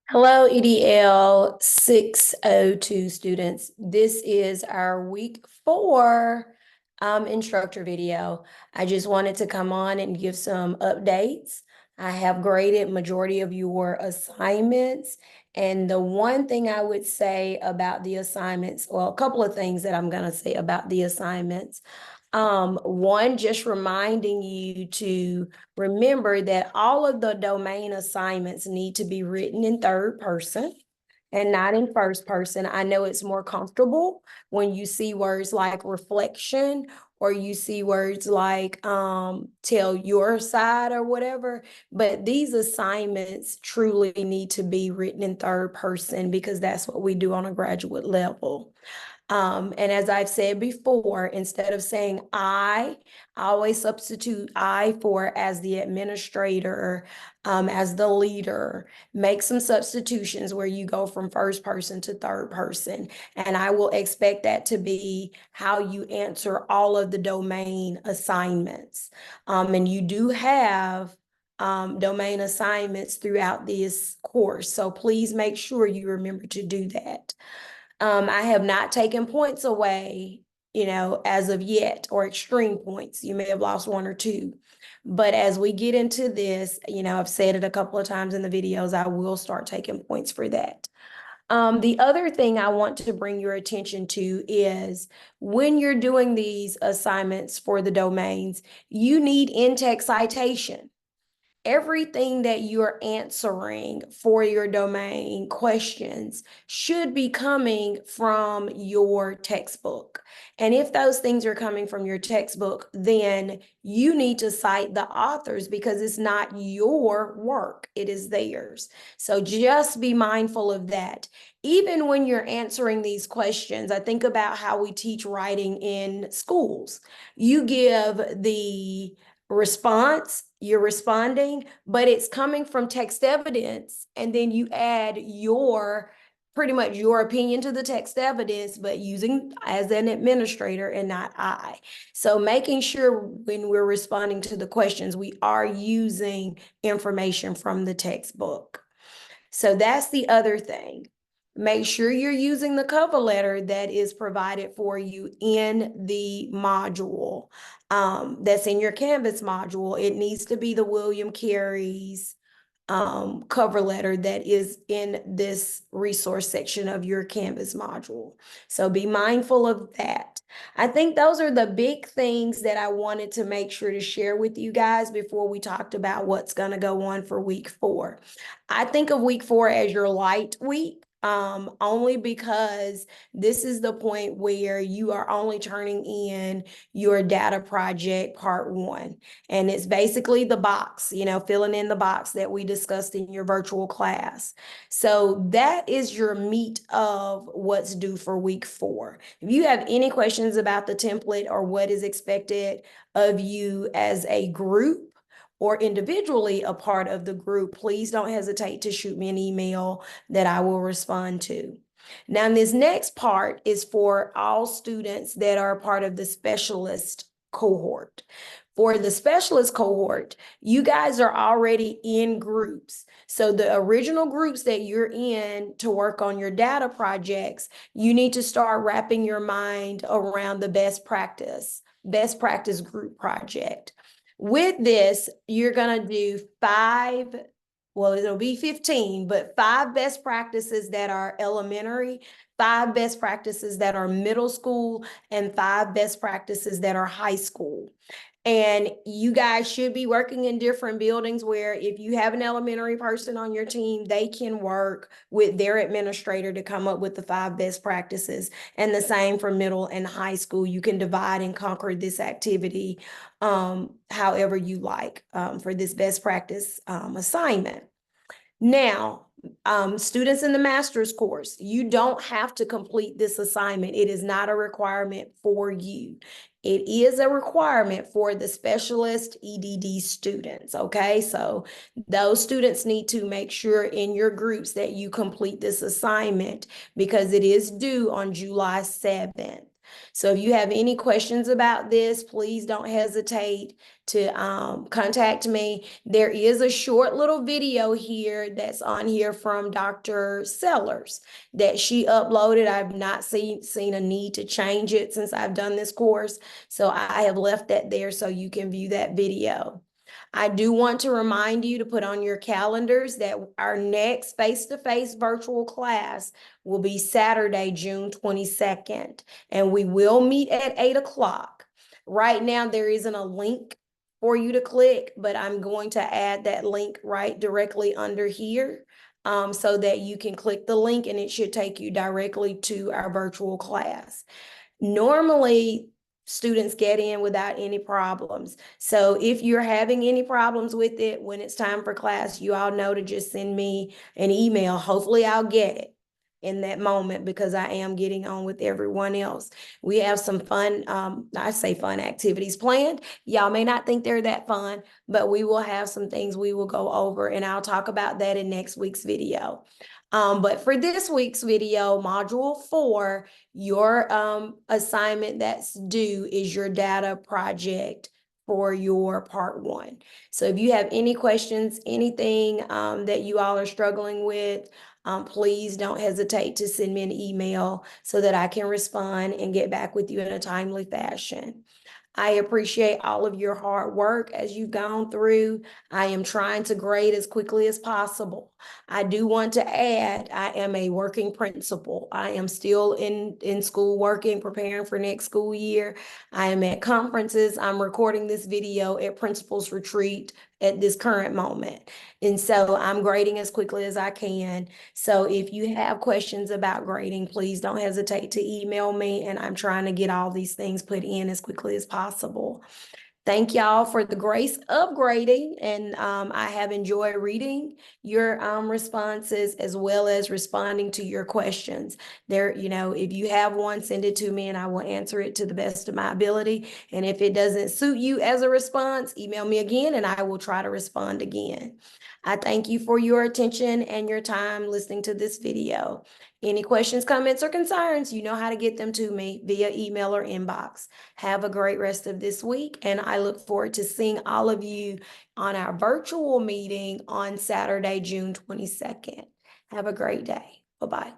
Hello, EDL 602 students. This is our week 4 instructor video. I just wanted to come on and give some updates. I have graded majority of your assignments. And the one thing I would say about the assignments, well, a couple of things that I'm going to say about the assignments. One, just reminding you to remember that all of the domain assignments need to be written in third person and not in first person. I know it's more comfortable when you see words like reflection or you see words like tell your side or whatever, but these assignments truly need to be written in third person because that's what we do on a graduate level. And as I've said before, instead of saying I always substitute I for as the administrator, as the leader. Make some substitutions where you go from first person to third person. And I will expect that to be how you answer all of the domain assignments. And you do have domain assignments throughout this course. So please make sure you remember to do that. I have not taken points away, as of yet, or extreme points. You may have lost one or two. But as we get into this, I've said it a couple of times in the videos, I will start taking points for that. The other thing I want to bring your attention to is when you're doing these assignments for the domains, you need in-text citation. Everything that you're answering for your domain questions should be coming from your textbook. And if those things are coming from your textbook, then you need to cite the authors because it's not your work, it is theirs. So just be mindful of that. Even when you're answering these questions, I think about how we teach writing in schools. You give the response, you're responding, but it's coming from text evidence, and then you add your pretty much your opinion to the text evidence, but using as an administrator and not I. So making sure when we're responding to the questions, we are using information from the textbook. So that's the other thing. Make sure you're using the cover letter that is provided for you in the module that's in your Canvas module. It needs to be the William Carey's cover letter that is in this resource section of your Canvas module. So be mindful of that. I think those are the big things that I wanted to make sure to share with you guys before we talked about what's going to go on for week 4. I think of week 4 as your light week. Only because this is the point where you are only turning in your data project part 1. And it's basically the box, filling in the box that we discussed in your virtual class. So that is your meat of what's due for week 4. If you have any questions about the template or what is expected of you as a group, or individually a part of the group, please don't hesitate to shoot me an email that I will respond to. Now, this next part is for all students that are part of the specialist cohort. For the specialist cohort, you guys are already in groups. So the original groups that you're in to work on your data projects, you need to start wrapping your mind around the best practice group project. With this, you're going to do 5, well, it'll be 15, but 5 best practices that are elementary, 5 best practices that are middle school, and 5 best practices that are high school. And you guys should be working in different buildings where if you have an elementary person on your team, they can work with their administrator to come up with the 5 best practices. And the same for middle and high school. You can divide and conquer this activity however you like for this best practice assignment. Now, students in the master's course, you don't have to complete this assignment. It is not a requirement for you. It is a requirement for the specialist EDD students, okay? So those students need to make sure in your groups that you complete this assignment because it is due on July 7th. So if you have any questions about this, please don't hesitate to contact me. There is a short little video here that's on here from Dr. Sellers that she uploaded. I've not seen a need to change it since I've done this course. So I have left that there so you can view that video. I do want to remind you to put on your calendars that our next face-to-face virtual class will be Saturday, June 22nd, and we will meet at 8 o'clock. Right now, there isn't a link for you to click, but I'm going to add that link right directly under here so that you can click the link and it should take you directly to our virtual class. Normally, students get in without any problems. So if you're having any problems with it when it's time for class, you all know to just send me an email. Hopefully I'll get it in that moment because I am getting on with everyone else. We have some fun, I say fun activities planned. Y'all may not think they're that fun, but we will have some things we will go over, and I'll talk about that in next week's video. But for this week's video, Module 4, your assignment that's due is your data project for your part 1. So if you have any questions, anything that you all are struggling with, please don't hesitate to send me an email so that I can respond and get back with you in a timely fashion. I appreciate all of your hard work as you've gone through. I am trying to grade as quickly as possible. I do want to add, I am a working principal. I am still in school working, preparing for next school year. I am at conferences. I'm recording this video at Principals Retreat at this current moment. And so I'm grading as quickly as I can. So if you have questions about grading, please don't hesitate to email me, and I'm trying to get all these things put in as quickly as possible. Thank y'all for the grace of grading, and I have enjoyed reading your responses as well as responding to your questions. If you have one, send it to me and I will answer it to the best of my ability. And if it doesn't suit you as a response, email me again and I will try to respond again. I thank you for your attention and your time listening to this video. Any questions, comments, or concerns, you know how to get them to me via email or inbox. Have a great rest of this week, and I look forward to seeing all of you on our virtual meeting on Saturday, June 22nd. Have a great day. Bye-bye.